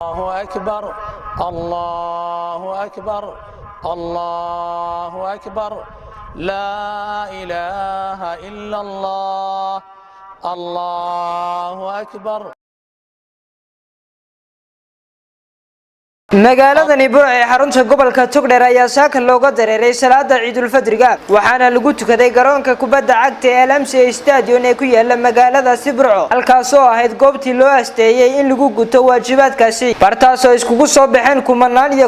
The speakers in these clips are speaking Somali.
الله أكبر الله أكبر الله أكبر لا إله إلا الله الله أكبر. magaaladani Burco ee xarunta gobolka Togdheer ayaa saaka looga dareeray salaada Ciidul Fadriga waxaana lagu tukaday garoonka kubadda cagta ee LMC Stadium ee ku yaala magaalada Burco halkaas oo ahayd goobtii loo asteeyay in lagu guto waajibaadkaasi bartaas oo iskugu soo baxeen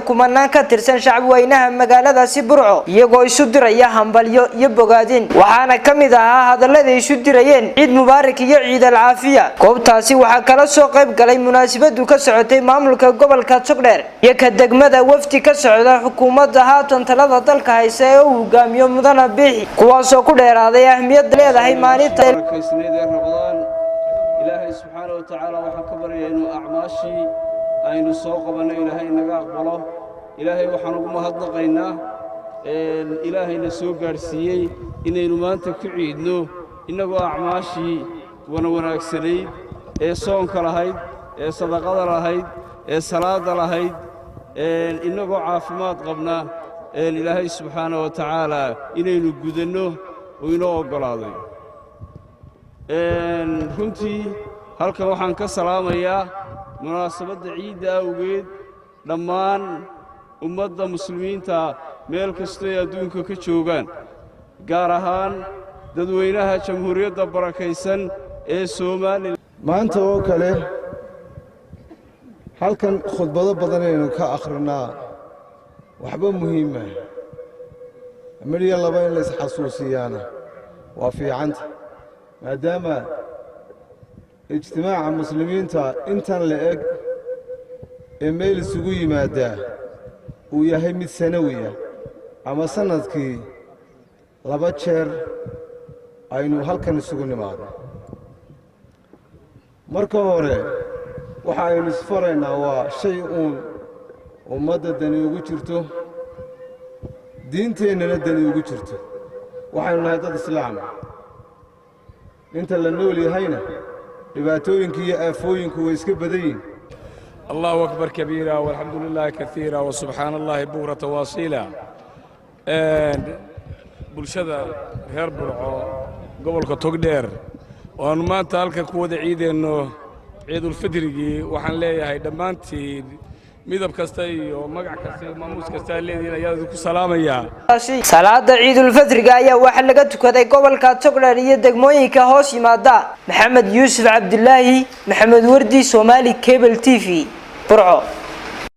kumanaan ka tirsan shacab weynaha magaalada Burco iyagoo isu diraya hambalyo iyo bogaadin waxaana kamid ahaa hadalladii isu dirayeen Ciid Mubaarak iyo Ciid al-Caafiya goobtaasi waxa kala soo qayb galay munaasabadu ka socotay maamulka gobolka Togdheer yaka degmada wafti ka socda xukuumadda haatan talada dalka haysa ee uu hogaamiyo mudane Biixi kuwaas oo ku dheeraaday ahmiyadda leedahay maalinta ilaahay subxaanahu wa ta'aala waxa ka baryaynaa inuu acmaashii aynu soo qabanay ilaahay naga aqbalo ilaahay waxaan ugu mahadnaqaynaa ilaahayna soo gaarsiiyay inaynu maanta ku ciidno inagoo acmaashii wanaagsanayd ee soonka lahayd ee sadaqada lahayd ee salaada lahayd inagoo caafimaad qabna ilaahay subxaanahu wa ta'aala inaynu gudanno oo inoo ogolaaday runtii halkan waxaan ka salaamayaa munaasabadda ciidda awgeed dhammaan ummadda muslimiinta meel kastoo ay adduunka ka joogaan gaar ahaan dadweynaha jamhuuriyadda barakaysan ee Soomaaliland maanta oo kale halkan khudbado badan aynu ka akhrinaa waxba muhiim ah mariya laba in la isxasuusiyaana waa fiicanta maadaama ijtimaaca muslimiinta intan la eg ee meel isugu yimaadaa uu yahay mid sanawiya ama sanadkii laba jeer aynu halkan isugu nimaado marka hore waxa aynu isfaraynaa waa shay ummadda dani ugu jirto diinteennana dani ugu jirto waxaynu nahay dad islaam inta la nool yahayna dhibaatooyinka iyo aafooyinku way iska badan yihiin allahu akbar kabiira walxamdu lilaahi kaiira wa subxaana allahi bukrata waasiila bulshada reer Burco gobolka Togdheer waanu maanta halkan ku wada ciideenno ciidul fadrigii waxaan leeyahay dhammaantiin midab kasta iyo magac kasta iyo maamuus kasta leedin ayaa ku salaamaya salaada Ciidul Fadriga ayaa waxa laga tukaday gobolka Togdheer iyo degmooyinka hoos yimaada Maxamed Yuusuf Cabdullaahi Maxamed Wardi Somali Cable TV Burco.